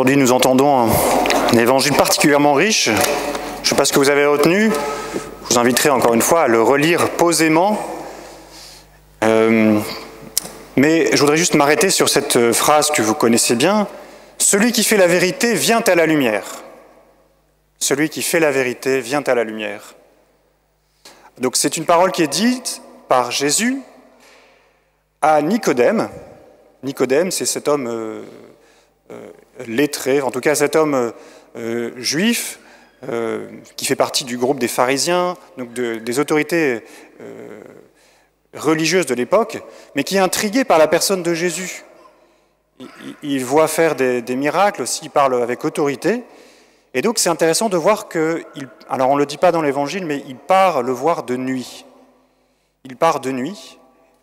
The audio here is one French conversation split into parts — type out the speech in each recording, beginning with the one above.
Aujourd'hui, nous entendons un évangile particulièrement riche. Je ne sais pas ce que vous avez retenu. Je vous inviterai encore une fois à le relire posément. Mais je voudrais juste m'arrêter sur cette phrase que vous connaissez bien. Celui qui fait la vérité vient à la lumière. Celui qui fait la vérité vient à la lumière. Donc c'est une parole qui est dite par Jésus à Nicodème. Nicodème, c'est cet homme lettré, en tout cas cet homme juif qui fait partie du groupe des pharisiens, donc des autorités religieuses de l'époque, mais qui est intrigué par la personne de Jésus. Il voit faire des miracles aussi, il parle avec autorité, et donc c'est intéressant de voir que, alors on ne le dit pas dans l'évangile, mais il part le voir de nuit. Il part de nuit,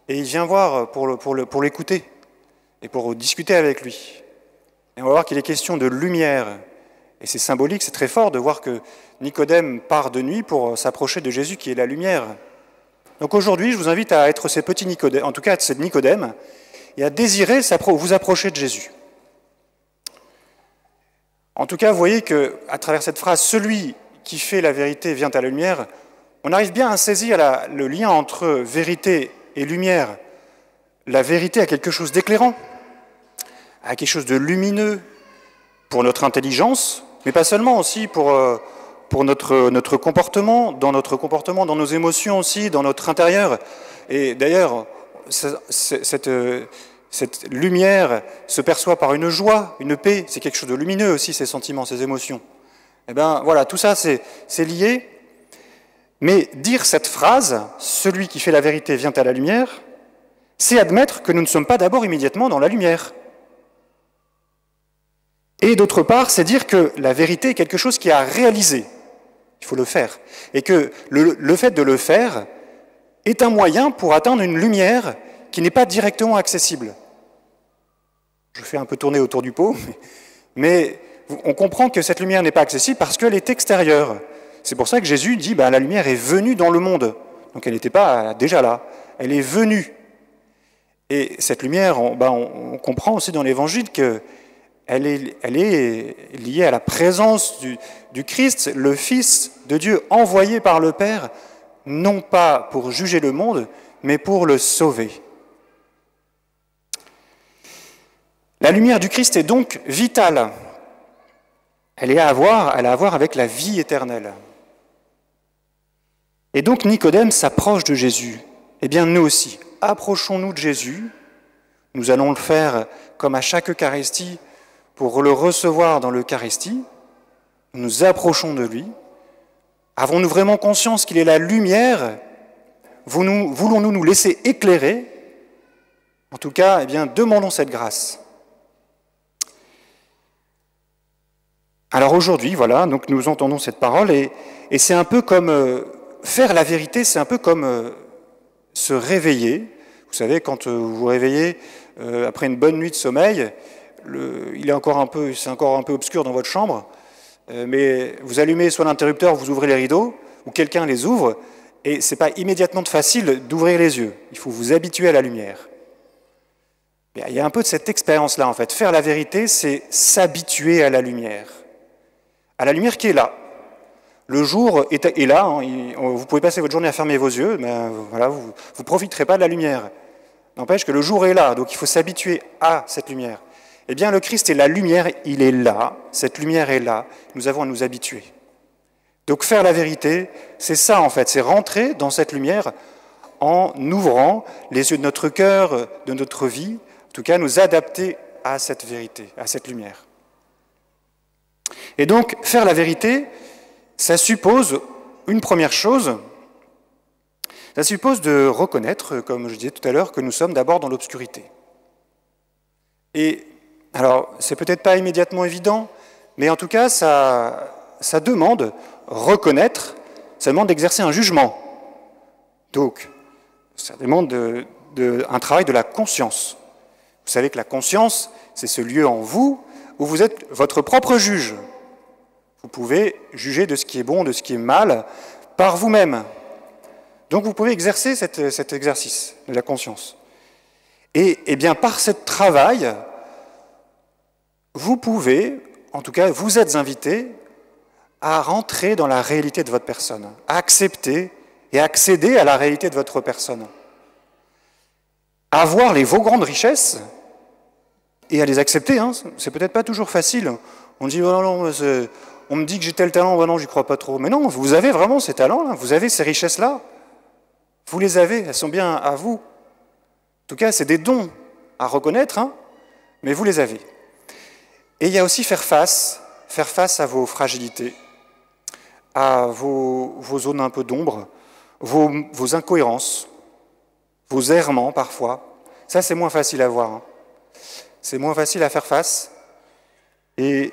et il vient voir pour l'écouter, et pour discuter avec lui. Et on va voir qu'il est question de lumière. Et c'est symbolique, c'est très fort de voir que Nicodème part de nuit pour s'approcher de Jésus qui est la lumière. Donc aujourd'hui, je vous invite à être ces petits Nicodème, en tout cas ces Nicodème, et à désirer vous approcher de Jésus. En tout cas, vous voyez qu'à travers cette phrase, celui qui fait la vérité vient à la lumière, on arrive bien à saisir le lien entre vérité et lumière. La vérité a quelque chose d'éclairant, a quelque chose de lumineux pour notre intelligence, mais pas seulement aussi pour notre comportement, dans nos émotions aussi, dans notre intérieur. Et d'ailleurs, cette lumière se perçoit par une joie, une paix, c'est quelque chose de lumineux aussi, ces sentiments, ces émotions. Eh bien voilà, tout ça c'est lié. Mais dire cette phrase, celui qui fait la vérité vient à la lumière, c'est admettre que nous ne sommes pas d'abord immédiatement dans la lumière. Et d'autre part, c'est dire que la vérité est quelque chose qui est à réaliser. Il faut le faire. Et que le fait de le faire est un moyen pour atteindre une lumière qui n'est pas directement accessible. Je fais un peu tourner autour du pot, mais on comprend que cette lumière n'est pas accessible parce qu'elle est extérieure. C'est pour ça que Jésus dit la lumière est venue dans le monde. Donc elle n'était pas déjà là, elle est venue. Et cette lumière, on comprend aussi dans l'Évangile qu'elle est liée à la présence du Christ, le Fils de Dieu envoyé par le Père, non pas pour juger le monde, mais pour le sauver. La lumière du Christ est donc vitale. Elle a à voir avec la vie éternelle. Et donc Nicodème s'approche de Jésus. Eh bien nous aussi, approchons-nous de Jésus. Nous allons le faire comme à chaque Eucharistie pour le recevoir dans l'Eucharistie. Nous nous approchons de lui. Avons-nous vraiment conscience qu'il est la lumière ? Voulons-nous nous laisser éclairer ? En tout cas, eh bien, demandons cette grâce. Alors aujourd'hui, voilà, donc nous entendons cette parole et c'est un peu comme faire la vérité, c'est un peu comme se réveiller. Vous savez, quand vous vous réveillez après une bonne nuit de sommeil, c'est encore un peu obscur dans votre chambre, mais vous allumez soit l'interrupteur, vous ouvrez les rideaux, ou quelqu'un les ouvre, et c'est pas immédiatement facile d'ouvrir les yeux. Il faut vous habituer à la lumière. Il y a un peu de cette expérience-là, en fait. Faire la vérité, c'est s'habituer à la lumière qui est là. Le jour est là, vous pouvez passer votre journée à fermer vos yeux, mais voilà, vous ne profiterez pas de la lumière. N'empêche que le jour est là, donc il faut s'habituer à cette lumière. Eh bien, le Christ est la lumière, il est là, cette lumière est là, nous avons à nous habituer. Donc faire la vérité, c'est ça en fait, c'est rentrer dans cette lumière en ouvrant les yeux de notre cœur, de notre vie, en tout cas nous adapter à cette vérité, à cette lumière. Et donc, faire la vérité, ça suppose une première chose, ça suppose de reconnaître, comme je disais tout à l'heure, que nous sommes d'abord dans l'obscurité. Et alors, c'est peut-être pas immédiatement évident, mais en tout cas, ça demande reconnaître, ça demande d'exercer un jugement. Donc, ça demande un travail de la conscience. Vous savez que la conscience, c'est ce lieu en vous où vous êtes votre propre juge. Vous pouvez juger de ce qui est bon, de ce qui est mal, par vous-même. Donc vous pouvez exercer cet exercice de la conscience. Et bien par ce travail, vous pouvez en tout cas, vous êtes invités à rentrer dans la réalité de votre personne, à accepter et accéder à la réalité de votre personne. À voir vos grandes richesses et à les accepter. Hein. C'est peut-être pas toujours facile. On dit, oh non, on me dit que j'ai tel talent, oh non, j'y crois pas trop. Mais non, vous avez vraiment ces talents-là, vous avez ces richesses-là. Vous les avez, elles sont bien à vous. En tout cas, c'est des dons à reconnaître, hein, mais vous les avez. Et il y a aussi faire face à vos fragilités, à vos zones un peu d'ombre, vos incohérences, vos errements parfois. Ça, c'est moins facile à voir. Hein. C'est moins facile à faire face. Et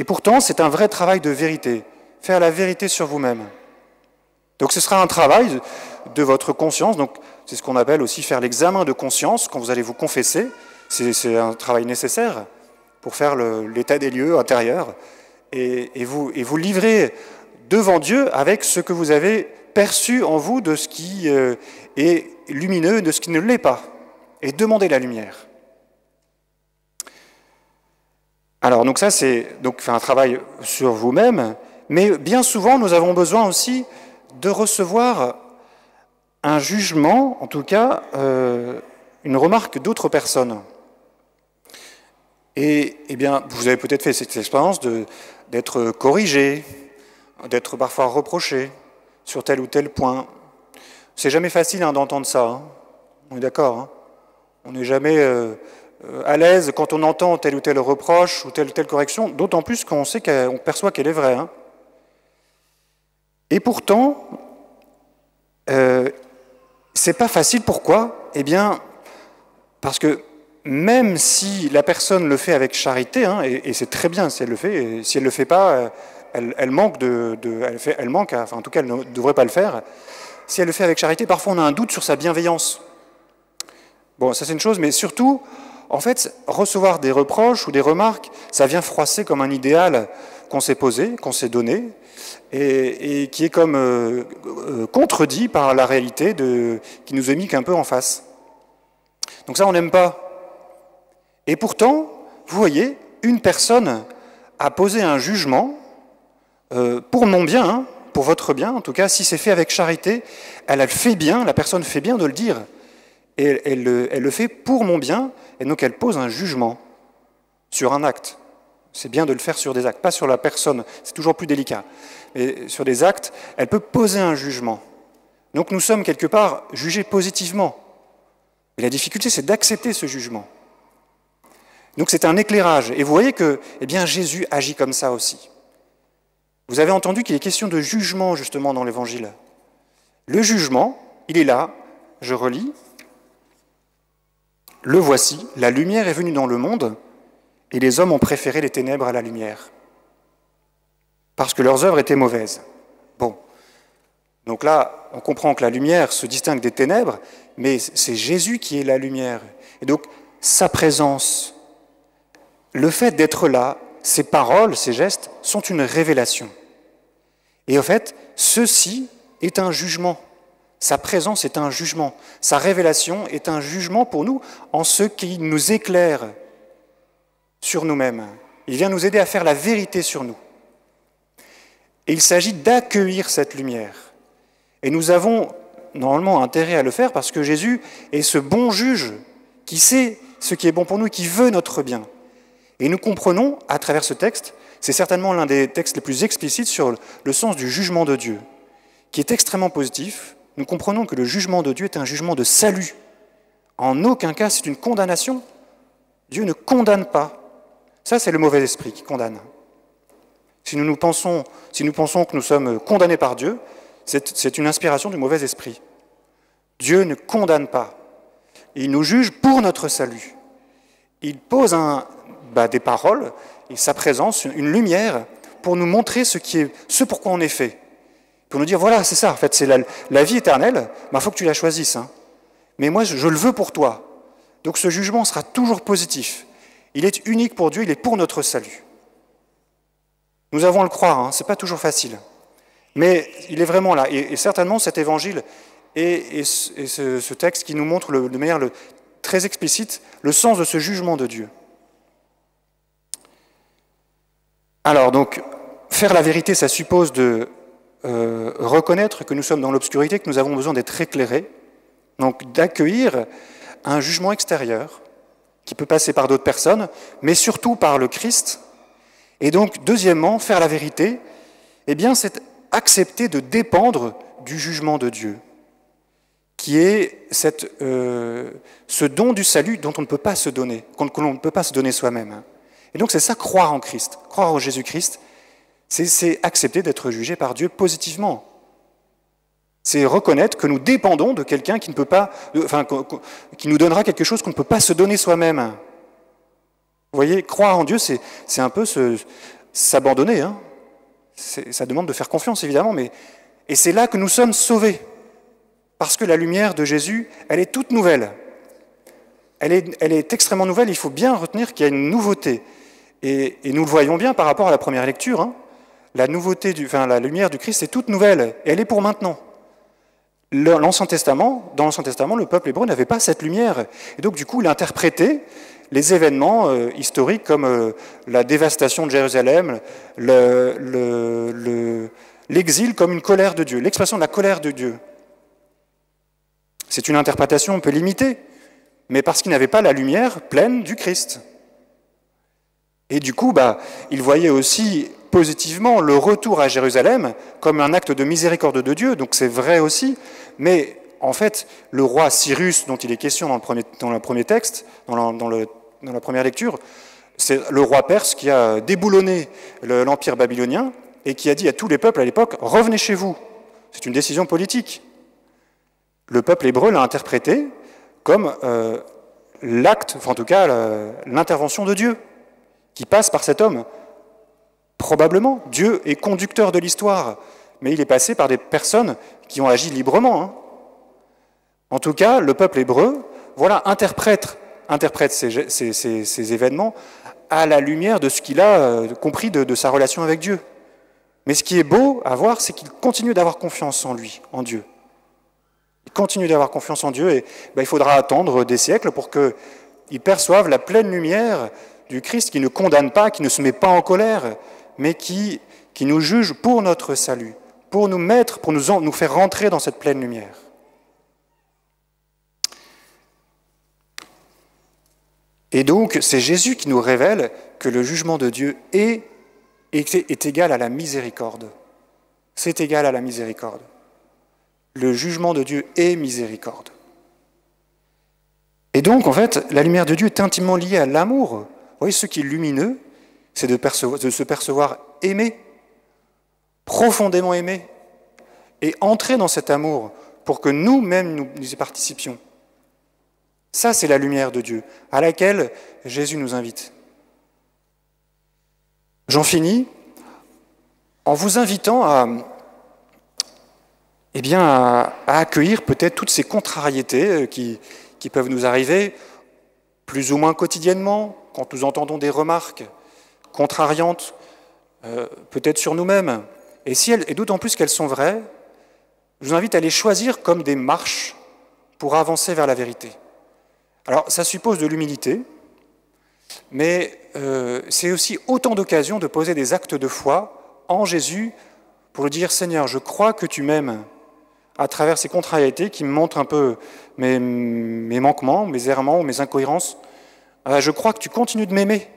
pourtant, c'est un vrai travail de vérité, faire la vérité sur vous-même. Donc ce sera un travail de votre conscience, donc c'est ce qu'on appelle aussi faire l'examen de conscience quand vous allez vous confesser. C'est un travail nécessaire pour faire l'état des lieux intérieurs et vous livrer devant Dieu avec ce que vous avez perçu en vous de ce qui est lumineux, de ce qui ne l'est pas, et demander la lumière. Alors, donc ça, c'est donc faire un travail sur vous-même, mais bien souvent, nous avons besoin aussi de recevoir un jugement, en tout cas, une remarque d'autres personnes. Et bien, vous avez peut-être fait cette expérience d'être corrigé, d'être parfois reproché sur tel ou tel point. C'est jamais facile hein, d'entendre ça, hein. On est d'accord, hein. On n'est jamais à l'aise quand on entend tel ou tel reproche ou telle correction, d'autant plus qu'on sait qu'on perçoit qu'elle est vraie. Hein. Et pourtant, c'est pas facile. Pourquoi ? Eh bien, parce que même si la personne le fait avec charité, hein, et c'est très bien si elle le fait, et si elle le fait pas, elle manque elle manque, enfin en tout cas elle ne devrait pas le faire. Si elle le fait avec charité, parfois on a un doute sur sa bienveillance. Bon, ça c'est une chose, mais surtout, en fait, recevoir des reproches ou des remarques, ça vient froisser comme un idéal qu'on s'est posé, qu'on s'est donné, et qui est comme contredit par la réalité qui nous est mis qu'un peu en face. Donc ça, on n'aime pas. Et pourtant, vous voyez, une personne a posé un jugement pour mon bien, hein, pour votre bien, en tout cas, si c'est fait avec charité, elle fait bien, la personne fait bien de le dire. Et elle le fait pour mon bien, et donc elle pose un jugement sur un acte. C'est bien de le faire sur des actes, pas sur la personne, c'est toujours plus délicat. Mais sur des actes, elle peut poser un jugement. Donc nous sommes quelque part jugés positivement. Mais la difficulté, c'est d'accepter ce jugement. Donc c'est un éclairage. Et vous voyez que eh bien, Jésus agit comme ça aussi. Vous avez entendu qu'il est question de jugement justement dans l'Évangile. Le jugement, il est là, je relis. Le voici, la lumière est venue dans le monde, et les hommes ont préféré les ténèbres à la lumière, parce que leurs œuvres étaient mauvaises. Bon, donc là, on comprend que la lumière se distingue des ténèbres, mais c'est Jésus qui est la lumière. Et donc, sa présence, le fait d'être là, ses paroles, ses gestes, sont une révélation. Et en fait, ceci est un jugement. Sa présence est un jugement. Sa révélation est un jugement pour nous en ce qui nous éclaire sur nous-mêmes. Il vient nous aider à faire la vérité sur nous. Et il s'agit d'accueillir cette lumière. Et nous avons normalement intérêt à le faire parce que Jésus est ce bon juge qui sait ce qui est bon pour nous et qui veut notre bien. Et nous comprenons, à travers ce texte, c'est certainement l'un des textes les plus explicites sur le sens du jugement de Dieu, qui est extrêmement positif. Nous comprenons que le jugement de Dieu est un jugement de salut. En aucun cas, c'est une condamnation. Dieu ne condamne pas. Ça, c'est le mauvais esprit qui condamne. Si nous pensons que nous sommes condamnés par Dieu, c'est une inspiration du mauvais esprit. Dieu ne condamne pas. Il nous juge pour notre salut. Il pose des paroles et sa présence, une lumière, pour nous montrer ce pourquoi on est fait. Pour nous dire, voilà, c'est ça, en fait, c'est la vie éternelle, il faut que tu la choisisses. Hein. Mais moi, je le veux pour toi. Donc ce jugement sera toujours positif. Il est unique pour Dieu, il est pour notre salut. Nous avons à le croire, hein, ce n'est pas toujours facile. Mais il est vraiment là. Et certainement, cet évangile et ce texte qui nous montre de manière très explicite le sens de ce jugement de Dieu. Alors donc, faire la vérité, ça suppose de reconnaître que nous sommes dans l'obscurité, que nous avons besoin d'être éclairés, donc d'accueillir un jugement extérieur qui peut passer par d'autres personnes, mais surtout par le Christ. Et donc, deuxièmement, faire la vérité, eh bien, c'est accepter de dépendre du jugement de Dieu, qui est ce don du salut dont on ne peut pas se donner, que l'on ne peut pas se donner soi-même. Et donc, c'est ça, croire en Christ, croire en Jésus-Christ, c'est accepter d'être jugé par Dieu positivement. C'est reconnaître que nous dépendons de quelqu'un qui ne peut pas, qui nous donnera quelque chose qu'on ne peut pas se donner soi-même. Vous voyez, croire en Dieu, c'est un peu s'abandonner. Hein. Ça demande de faire confiance, évidemment, et c'est là que nous sommes sauvés. Parce que la lumière de Jésus, elle est toute nouvelle. Elle est extrêmement nouvelle, il faut bien retenir qu'il y a une nouveauté. Et nous le voyons bien par rapport à la première lecture. Hein. La lumière du Christ est toute nouvelle, et elle est pour maintenant. Dans l'Ancien Testament, le peuple hébreu n'avait pas cette lumière. Et donc, du coup, il interprétait les événements historiques comme la dévastation de Jérusalem, l'exil comme une colère de Dieu, l'expression de la colère de Dieu. C'est une interprétation un peu limitée, mais parce qu'il n'avait pas la lumière pleine du Christ. Et du coup, il voyait aussi positivement le retour à Jérusalem comme un acte de miséricorde de Dieu, donc c'est vrai aussi, mais en fait, le roi Cyrus, dont il est question dans le premier texte, dans la première lecture, c'est le roi perse qui a déboulonné l'empire babylonien et qui a dit à tous les peuples à l'époque « Revenez chez vous ». C'est une décision politique. Le peuple hébreu l'a interprété comme l'acte, enfin en tout cas l'intervention de Dieu, qui passe par cet homme. Probablement, Dieu est conducteur de l'histoire, mais il est passé par des personnes qui ont agi librement. Hein. En tout cas, le peuple hébreu, interprète ces événements à la lumière de ce qu'il a compris de sa relation avec Dieu. Mais ce qui est beau à voir, c'est qu'il continue d'avoir confiance en lui, en Dieu. Il continue d'avoir confiance en Dieu et il faudra attendre des siècles pour qu'il perçoive la pleine lumière du Christ qui ne condamne pas, qui ne se met pas en colère, mais qui nous juge pour notre salut, pour nous faire rentrer dans cette pleine lumière. Et donc, c'est Jésus qui nous révèle que le jugement de Dieu est égal à la miséricorde. C'est égal à la miséricorde. Le jugement de Dieu est miséricorde. Et donc, en fait, la lumière de Dieu est intimement liée à l'amour. Vous voyez, ce qui est lumineux, c'est de se percevoir aimé, profondément aimé, et entrer dans cet amour pour que nous-mêmes nous y participions. Ça, c'est la lumière de Dieu, à laquelle Jésus nous invite. J'en finis en vous invitant à accueillir peut-être toutes ces contrariétés qui peuvent nous arriver plus ou moins quotidiennement, quand nous entendons des remarques contrariantes, peut-être sur nous-mêmes. Et d'autant plus qu'elles sont vraies, je vous invite à les choisir comme des marches pour avancer vers la vérité. Alors, ça suppose de l'humilité, mais c'est aussi autant d'occasions de poser des actes de foi en Jésus pour lui dire « Seigneur, je crois que tu m'aimes » à travers ces contrariétés qui me montrent un peu mes manquements, mes errements, mes incohérences. Je crois que tu continues de m'aimer.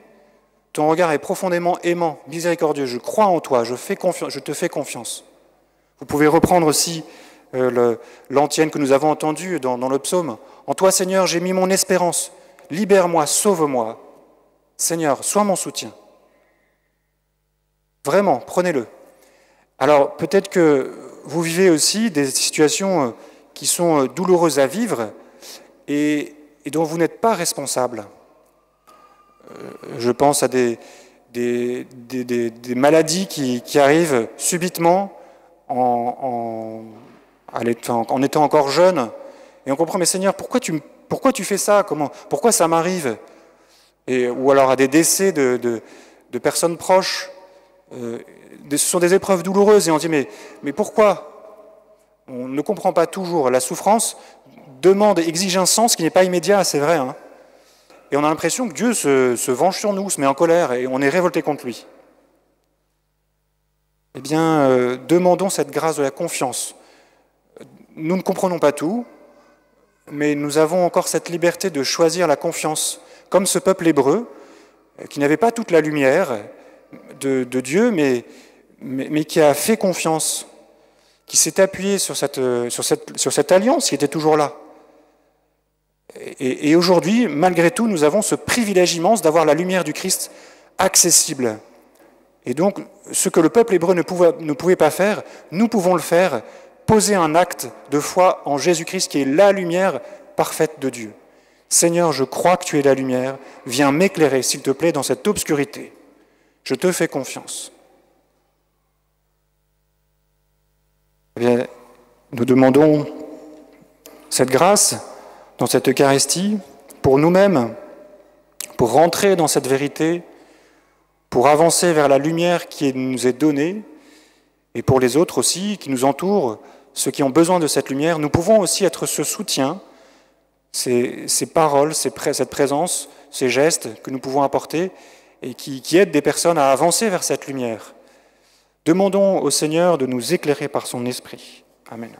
Ton regard est profondément aimant, miséricordieux. Je crois en toi, je te fais confiance. Vous pouvez reprendre aussi l'antienne que nous avons entendue dans le psaume. En toi, Seigneur, j'ai mis mon espérance. Libère-moi, sauve-moi. Seigneur, sois mon soutien. Vraiment, prenez-le. Alors, peut-être que vous vivez aussi des situations qui sont douloureuses à vivre et dont vous n'êtes pas responsable. Je pense à des maladies qui arrivent subitement en étant encore jeune. Et on comprend, mais Seigneur, pourquoi tu fais ça? Pourquoi ça m'arrive? Ou alors à des décès de personnes proches. Ce sont des épreuves douloureuses et on dit, mais pourquoi? On ne comprend pas toujours. La souffrance exige un sens qui n'est pas immédiat, c'est vrai. Hein. Et on a l'impression que Dieu se venge sur nous, se met en colère et on est révolté contre lui. eh bien, demandons cette grâce de la confiance. Nous ne comprenons pas tout, mais nous avons encore cette liberté de choisir la confiance, comme ce peuple hébreu, qui n'avait pas toute la lumière de Dieu, mais qui a fait confiance, qui s'est appuyé sur cette alliance qui était toujours là. Et aujourd'hui, malgré tout, nous avons ce privilège immense d'avoir la lumière du Christ accessible. Et donc, ce que le peuple hébreu ne pouvait pas faire, nous pouvons le faire, poser un acte de foi en Jésus-Christ qui est la lumière parfaite de Dieu. Seigneur, je crois que tu es la lumière, viens m'éclairer, s'il te plaît, dans cette obscurité. Je te fais confiance. Eh bien, nous demandons cette grâce dans cette Eucharistie pour nous-mêmes, pour rentrer dans cette vérité, pour avancer vers la lumière qui nous est donnée, et pour les autres aussi qui nous entourent, ceux qui ont besoin de cette lumière. Nous pouvons aussi être ce soutien, ces paroles, cette présence, ces gestes que nous pouvons apporter et qui aident des personnes à avancer vers cette lumière. Demandons au Seigneur de nous éclairer par son esprit. Amen.